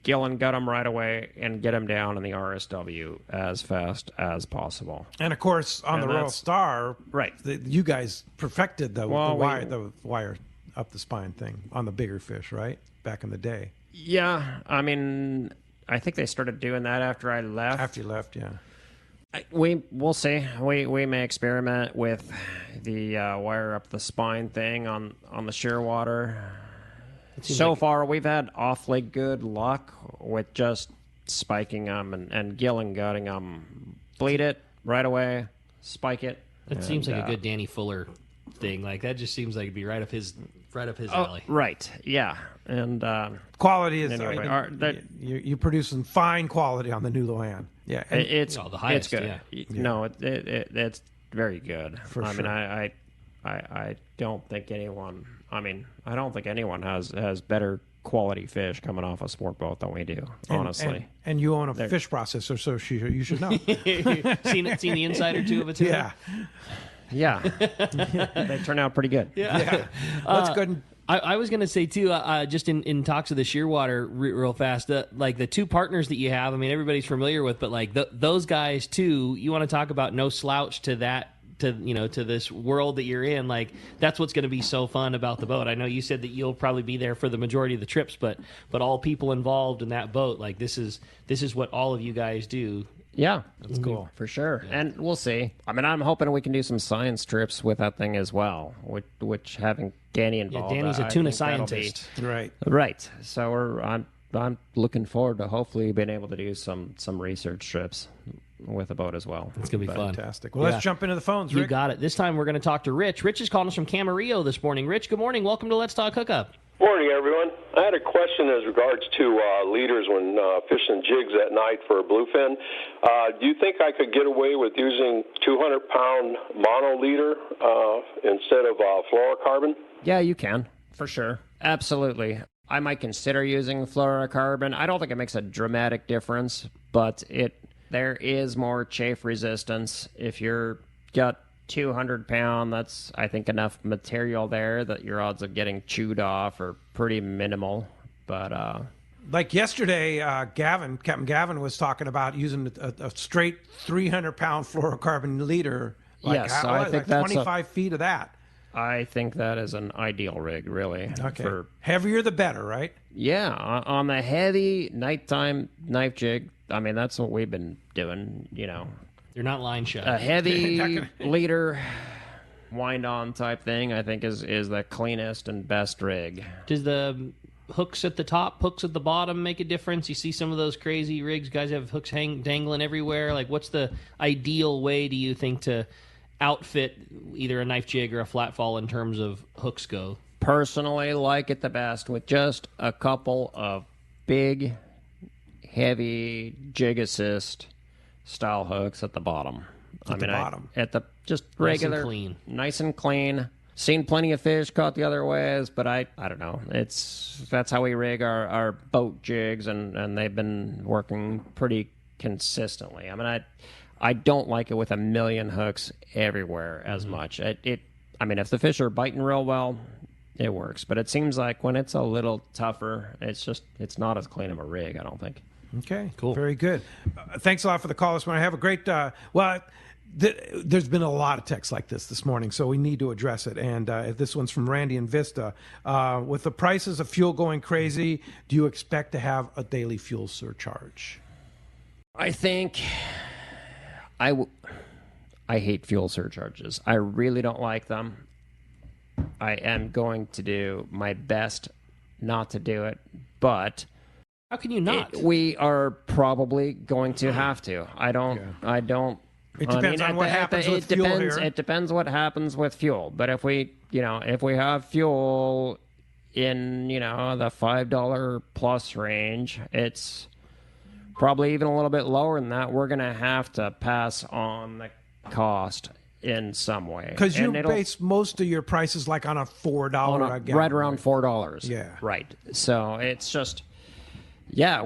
gill and gut them right away and get them down in the RSW as fast as possible. And of course, on the Royal Star, right? You guys perfected the wire up the spine thing on the bigger fish, right? Back in the day. Yeah, I mean, I think they started doing that after I left. After you left, yeah. We'll see. We may experiment with the wire up the spine thing on the shearwater. So far, we've had awfully good luck with just spiking them and gill and gutting them. Bleed it right away, spike it. It seems like a good Danny Fuller thing. Like that just seems like it'd be right up his alley. Right. Yeah. And quality is anyway, you produce some fine quality on the NewLo-An. Yeah, it's the highest. It's good. Yeah. No, it's very good. For sure. I don't think anyone. I mean, I don't think anyone has better quality fish coming off a sport boat than we do. Honestly. And you own a fish processor, so you should know. seen the inside or two of it too. Yeah. Yeah, they turn out pretty good. Yeah. Let's go. I was going to say, too, just in talks of the Shearwater real fast, like the two partners that you have, I mean, everybody's familiar with, but like those guys, too, you want to talk about no slouch to that, to this world that you're in. Like, that's what's going to be so fun about the boat. I know you said that you'll probably be there for the majority of the trips, but all people involved in that boat, like this is what all of you guys do. Yeah, that's cool for sure. Yeah. And we'll see. I mean, I'm hoping we can do some science trips with that thing as well, which having Danny involved. Yeah, Danny's a tuna scientist, right? So I'm looking forward to hopefully being able to do some research trips with a boat as well. It's gonna be fun. Fantastic. Well, let's jump into the phones, Rick. You got it. This time we're going to talk to Rich. Rich is calling us from Camarillo this morning. Rich, good morning. Welcome to Let's Talk Hookup. Morning, everyone. I had a question as regards to leaders when fishing jigs at night for a bluefin. Do you think I could get away with using 200-pound mono leader instead of fluorocarbon? Yeah, you can, for sure. Absolutely. I might consider using fluorocarbon. I don't think it makes a dramatic difference, but there is more chafe resistance. If you're got 200-pound, that's, I think, enough material there that your odds of getting chewed off are pretty minimal. But like yesterday, Captain Gavin was talking about using a straight 300-pound fluorocarbon leader. Yes, I think that's 25 feet of that. I think that is an ideal rig, really. Okay. Heavier the better, right? Yeah, on the heavy nighttime knife jig. I mean, that's what we've been doing. You're not line shot. A heavy leader wind-on type thing, I think, is the cleanest and best rig. Does the hooks at the top, hooks at the bottom make a difference? You see some of those crazy rigs, guys have hooks dangling everywhere. Like, what's the ideal way, do you think, to outfit either a knife jig or a flat fall in terms of hooks go? Personally, like it the best with just a couple of big, heavy jig assist style hooks at the bottom. At the just regular, nice and clean. Seen plenty of fish caught the other ways, but I don't know. That's how we rig our boat jigs, and they've been working pretty consistently. I mean, I don't like it with a million hooks everywhere as much. I mean, if the fish are biting real well, it works. But it seems like when it's a little tougher, it's not as clean of a rig, I don't think. Okay, cool. Very good. Thanks a lot for the call this morning. Have a great, there's been a lot of texts like this morning, so we need to address it. And this one's from Randy in Vista. With the prices of fuel going crazy, do you expect to have a daily fuel surcharge? I think I hate fuel surcharges. I really don't like them. I am going to do my best not to do it, but how can you not? We are probably going to have to. I don't. It depends on what happens with fuel here. It depends what happens with fuel. But if we have fuel in, the $5 plus range, it's probably even a little bit lower than that. We're going to have to pass on the cost in some way. Because you base most of your prices like on a $4 a gallon. Right around $4. Yeah. Right. So it's just, Yeah,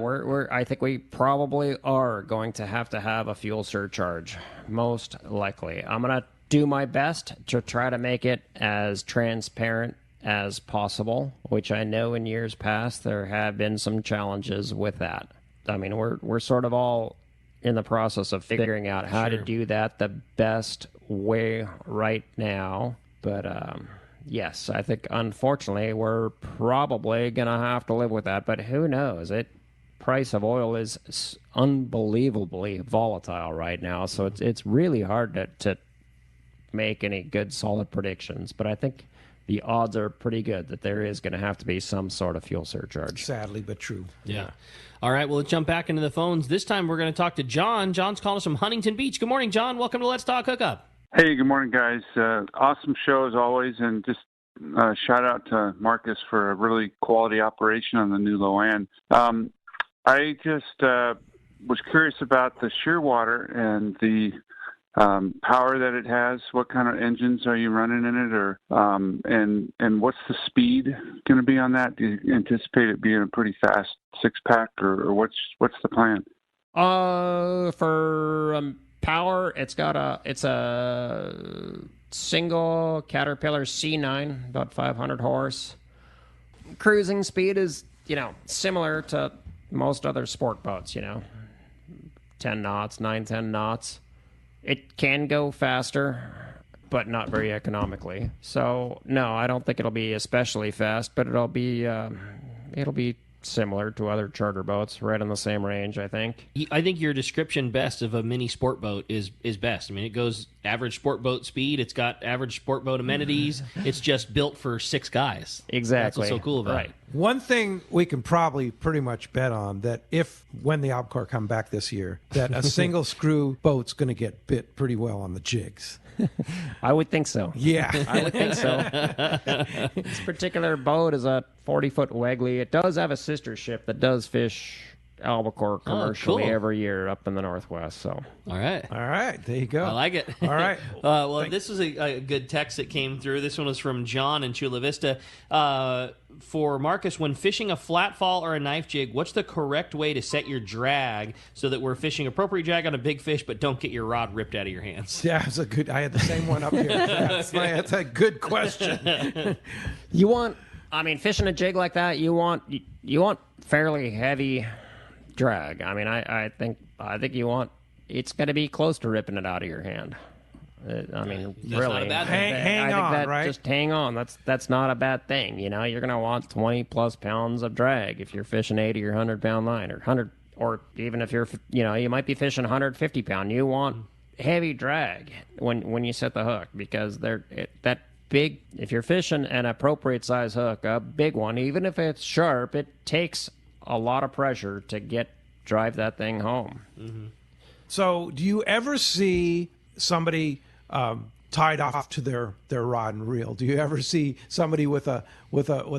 I think we probably are going to have a fuel surcharge, most likely. I'm going to do my best to try to make it as transparent as possible, which I know in years past there have been some challenges with that. I mean, we're sort of all in the process of figuring out how to do that the best way right now. But yes, I think unfortunately we're probably going to have to live with that. But who knows? Price of oil is unbelievably volatile right now, so it's really hard to make any good solid predictions. But I think the odds are pretty good that there is going to have to be some sort of fuel surcharge. Sadly, but true. Yeah. All right, well, let's jump back into the phones. This time we're going to talk to John. John's calling us from Huntington Beach. Good morning, John. Welcome to Let's Talk Hookup. Hey, good morning, guys. Awesome show as always, and just shout out to Marcus for a really quality operation on the NewLo-An. I just was curious about the Shearwater and the power that it has. What kind of engines are you running in it, or and what's the speed going to be on that? Do you anticipate it being a pretty fast 6-pack, or what's the plan? For power, it's a single Caterpillar C9, about 500 horse. Cruising speed is similar to most other sport boats. 10 knots, 9-10 knots. It can go faster, but not very economically. So, no, I don't think it'll be especially fast, but it'll be similar to other charter boats, right in the same range, I think. I think your description best of a mini sport boat is best. I mean, it goes average sport boat speed. It's got average sport boat amenities. It's just built for 6 guys. Exactly. That's what's so cool about it. One thing we can probably pretty much bet on that when the Albacore come back this year, that a single screw boat's going to get bit pretty well on the jigs. I would think so. Yeah. I would think so. This particular boat is a 40-foot Wegley. It does have a sister ship that does fish albacore commercially every year up in the Northwest. So, all right, there you go. I like it. All right. Well, this is a good text that came through. This one was from John in Chula Vista. For Marcus, when fishing a flat fall or a knife jig, what's the correct way to set your drag so that we're fishing appropriate drag on a big fish, but don't get your rod ripped out of your hands? Yeah, it's a good. I had the same one up here. That's a good question. Fishing a jig like that, you want fairly heavy drag. I mean, I think you want it's going to be close to ripping it out of your hand. Really, not a bad thing. Hang on, right? Just hang on. That's not a bad thing. You're going to want 20 plus pounds of drag if you're fishing 80 or 100 pound line, or 100, or even if you're you might be fishing 150 pound. You want heavy drag when you set the hook, because that big. If you're fishing an appropriate size hook, a big one, even if it's sharp, it takes a lot of pressure to drive that thing home. Mm-hmm. So, do you ever see somebody tied off to their rod and reel? Do you ever see somebody with a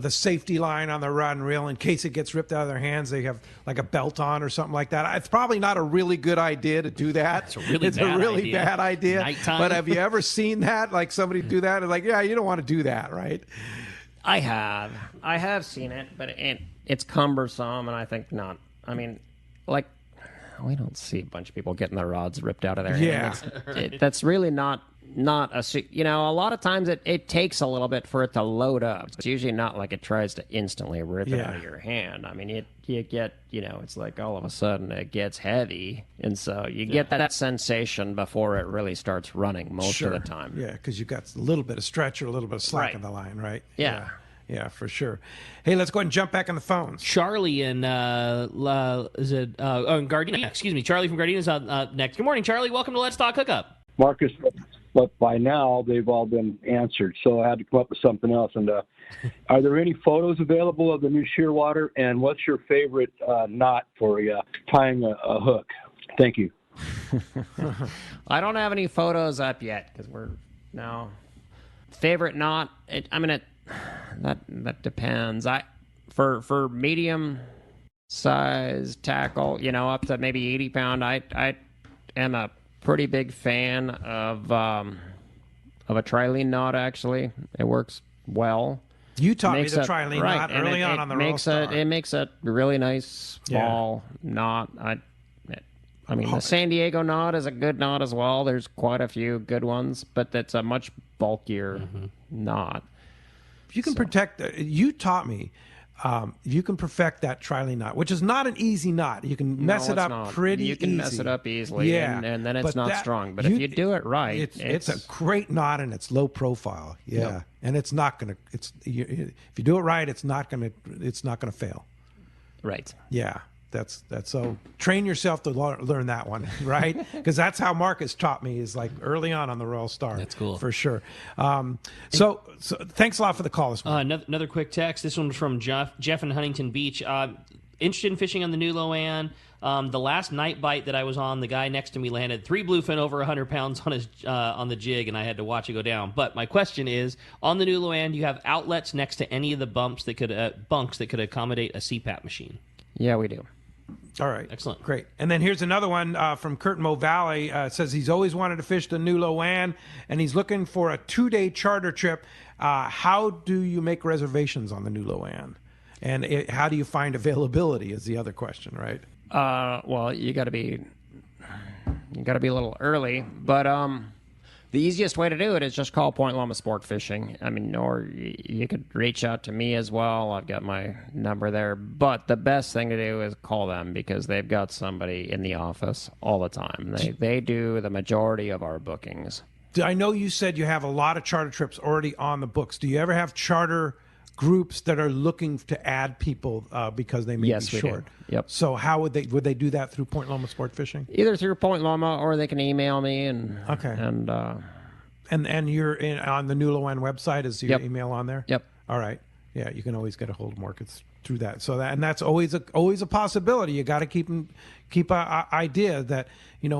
safety line on their rod and reel in case it gets ripped out of their hands? They have like a belt on or something like that. It's probably not a really good idea to do that. It's a really bad idea. Nighttime. But have you ever seen that? Like somebody do that and like, yeah, you don't want to do that, right? I have seen it, but it's cumbersome, and I think not. I mean, we don't see a bunch of people getting their rods ripped out of their hands. That's really not a. A lot of times it takes a little bit for it to load up. It's usually not like it tries to instantly rip it out of your hand. I mean, you get, it's like all of a sudden it gets heavy, and so you get that sensation before it really starts running most of the time. Yeah, because you've got a little bit of stretch or a little bit of slack in the line, right? Yeah. Yeah, for sure. Hey, let's go ahead and jump back on the phones. Charlie in Gardena. Excuse me, Charlie from Gardena is next. Good morning, Charlie. Welcome to Let's Talk Hookup. Marcus, but by now they've all been answered, so I had to come up with something else. And are there any photos available of the new Shearwater? And what's your favorite knot for tying a hook? Thank you. I don't have any photos up yet because favorite knot. That depends. For medium size tackle, up to maybe 80 pound, I am a pretty big fan of a trilene knot. Actually, it works well. You taught me the trilene knot early on the Royal Star. It makes a really nice small knot. I mean, the San Diego knot is a good knot as well. There's quite a few good ones, but that's a much bulkier knot. You can protect. You taught me. You can perfect that trilene knot, which is not an easy knot. You can mess it up pretty easy. You can mess it up easily, and then it's not strong. But if you do it right, it's a great knot and it's low profile. Yeah, and it's not gonna. If you do it right, it's not gonna fail. Right. Yeah. That's so train yourself to learn that one, right? Because that's how Marcus taught me, is like early on the Royal Star. That's cool. For sure. So thanks a lot for the call this morning. Another quick text. This one's from Jeff in Huntington Beach. Interested in fishing on the NewLo-An. The last night bite that I was on, the guy next to me landed 3 bluefin over 100 pounds on his on the jig, and I had to watch it go down. But my question is, on the NewLo-An, do you have outlets next to any of the bunks that could accommodate a CPAP machine? Yeah, we do. All right. Excellent. Great. And then here's another one from Kurt Mo Valley. Says he's always wanted to fish the NewLo-An, and he's looking for a 2-day charter trip. How do you make reservations on the NewLo-An? And how do you find availability is the other question, right? Well, you got to be a little early, but the easiest way to do it is just call Point Loma Sport Fishing. I mean, or you could reach out to me as well. I've got my number there. But the best thing to do is call them, because they've got somebody in the office all the time. They do the majority of our bookings. I know you said you have a lot of charter trips already on the books. Do you ever have charter groups that are looking to add people because they may be short? Do. Yep. So how would they do that through Point Loma Sport Fishing? Either through Point Loma, or they can email me. And you're on the NewLo-An website. Is your email on there? Yep. All right. Yeah, you can always get a hold of Marcus through that. So that's always a possibility. You got to keep an idea that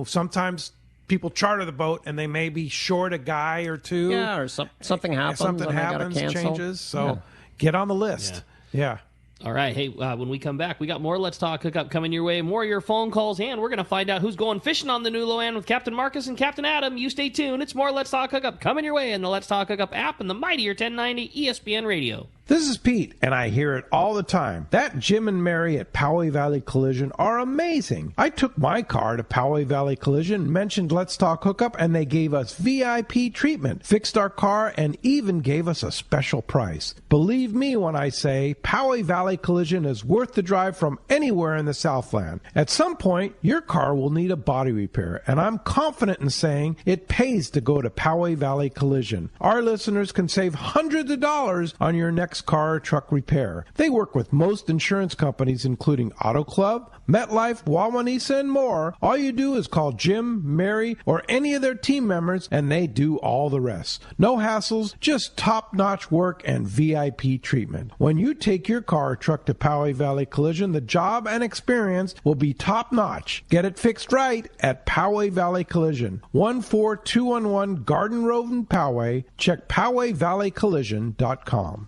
sometimes people charter the boat and they may be short a guy or two. Yeah, or something happens. Changes. So get on the list. Yeah. All right. Hey, when we come back, we got more Let's Talk Hookup coming your way, more of your phone calls, and we're going to find out who's going fishing on the NewLo-An with Captain Marcus and Captain Adam. You stay tuned. It's more Let's Talk Hookup coming your way in the Let's Talk Hookup app and the mightier 1090 ESPN Radio. This is Pete, and I hear it all the time. That Jim and Mary at Poway Valley Collision are amazing. I took my car to Poway Valley Collision, mentioned Let's Talk Hookup, and they gave us VIP treatment, fixed our car, and even gave us a special price. Believe me when I say Poway Valley Collision is worth the drive from anywhere in the Southland. At some point, your car will need a body repair, and I'm confident in saying it pays to go to Poway Valley Collision. Our listeners can save hundreds of dollars on your next car or truck repair. They work with most insurance companies, including Auto Club, MetLife, Wawanesa, and more. All you do is call Jim, Mary, or any of their team members, and they do all the rest. No hassles, just top-notch work and VIP treatment. When you take your car or truck to Poway Valley Collision, the job and experience will be top-notch. Get it fixed right at Poway Valley Collision, 14211 Garden Road in Poway. Check PowayValleyCollision.com.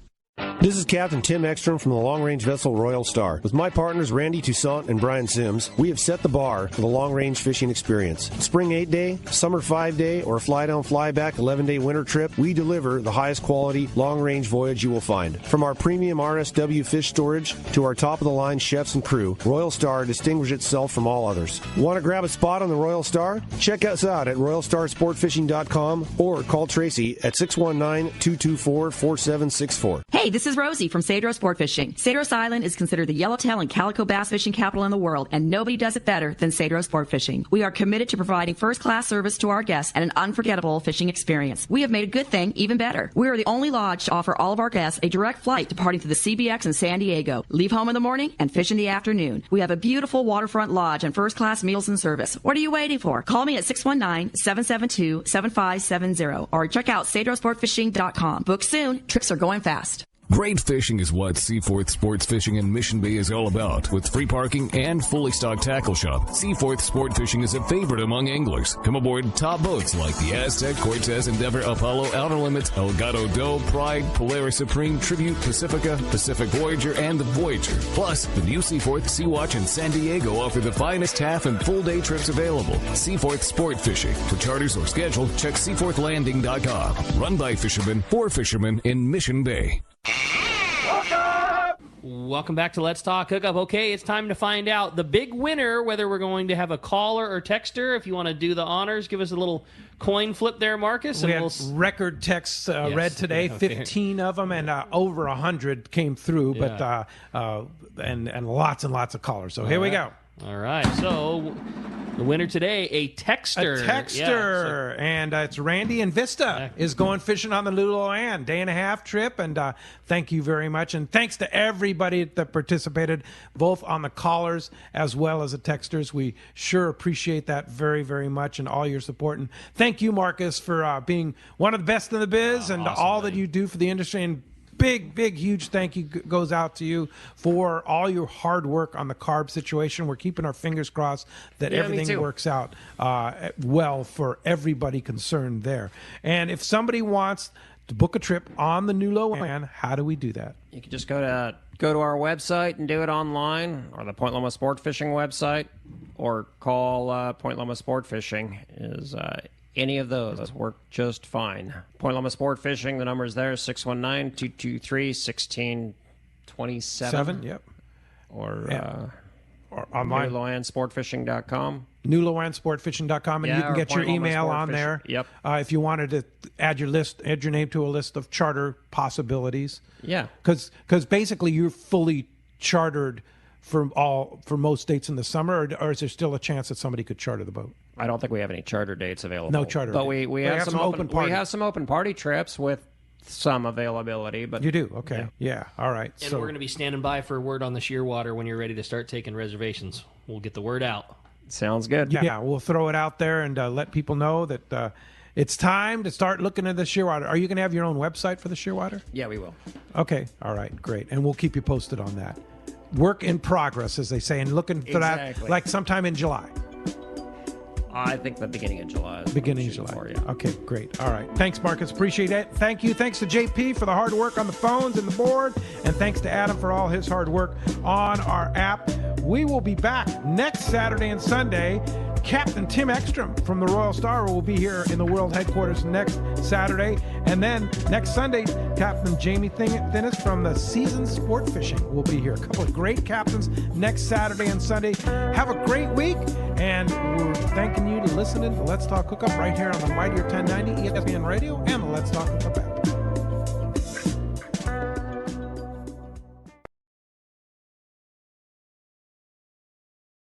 This is Captain Tim Ekstrom from the long-range vessel Royal Star. With my partners Randy Toussaint and Brian Sims, we have set the bar for the long-range fishing experience. Spring 8-day, summer 5-day, or fly-down, fly-back 11-day winter trip, we deliver the highest quality long-range voyage you will find. From our premium RSW fish storage to our top-of-the-line chefs and crew, Royal Star distinguishes itself from all others. Want to grab a spot on the Royal Star? Check us out at RoyalStarSportFishing.com or call Tracy at 619-224-4764. Hey, this is Rosie from Cedro Sport Fishing. Cedros Island is considered the yellowtail and calico bass fishing capital in the world, and nobody does it better than Cedro Sport Fishing. We are committed to providing first-class service to our guests and an unforgettable fishing experience. We have made a good thing even better. We are the only lodge to offer all of our guests a direct flight departing to the CBX in San Diego. Leave home in the morning and fish in the afternoon. We have a beautiful waterfront lodge and first-class meals and service. What are you waiting for? Call me at 619-772-7570 or check out CedroSportFishing.com. Book soon. Trips are going fast. Great fishing is what Seaforth Sports Fishing in Mission Bay is all about. With free parking and fully stocked tackle shop, Seaforth Sport Fishing is a favorite among anglers. Come aboard top boats like the Aztec, Cortez, Endeavor, Apollo, Outer Limits, Elgato Doe, Pride, Polaris Supreme, Tribute, Pacifica, Pacific Voyager, and the Voyager. Plus, the new Seaforth, Sea-Watch, and San Diego offer the finest half and full day trips available. Seaforth Sport Fishing. For charters or schedule, check SeaforthLanding.com. Run by fishermen for fishermen in Mission Bay. Welcome back to Let's Talk Hookup. Okay, it's time to find out the big winner, whether we're going to have a caller or texter. If you want to do the honors, give us a little coin flip there, Marcus. We And had record texts read today, 15 of them, and over 100 came through, but and lots and lots of callers. So here we go. All right, so the winner today, a texter. And it's Randy in Vista is going fishing on the NewLo-An. Day-and-a-half trip, and thank you very much. And thanks to everybody that participated, both on the callers as well as the texters. We sure appreciate that very, very much, and all your support. And thank you, Marcus, for being one of the best in the biz and all that you do for the industry. And big, huge thank you goes out to you for all your hard work on the carb situation. We're keeping our fingers crossed that everything works out well for everybody concerned there. And if somebody wants to book a trip on the NewLo-An, how do we do that? You can just go to our website and do it online, or the Point Loma Sport Fishing website, or call Point Loma Sport Fishing. Any of those work just fine. Point Loma Sport Fishing, the number is there, 619-223-1627. Yep. Or online. NewLo-AnSportfishing.com. NewLo-AnSportfishing.com, and you can get your email on there. Yep. If you wanted to add your name to a list of charter possibilities. Yeah. Because basically you're fully chartered for most states in the summer, or is there still a chance that somebody could charter the boat? I don't think we have any charter dates available. No charter. But dates. we have some open party. We have some open party trips with some availability. But you do? Okay. Yeah. All right. And we're going to be standing by for word on the Shearwater when you're ready to start taking reservations. We'll get the word out. Sounds good. Yeah, we'll throw it out there and let people know that it's time to start looking at the Shearwater. Are you going to have your own website for the Shearwater? Yeah, we will. Okay. All right. Great. And we'll keep you posted on that. Work in progress, as they say, and looking for that like sometime in July. I think the beginning of July. Beginning of July. Okay, great. All right. Thanks, Marcus. Appreciate it. Thank you. Thanks to JP for the hard work on the phones and the board. And thanks to Adam for all his hard work on our app. We will be back next Saturday and Sunday. Captain Tim Ekstrom from the Royal Star will be here in the world headquarters next Saturday. And then next Sunday, Captain Jamie Thinnis from the Seasoned Sport Fishing will be here. A couple of great captains next Saturday and Sunday. Have a great week. And we're thanking you to listen to Let's Talk Hookup right here on the Mightier 1090 ESPN Radio and the Let's Talk Hookup app.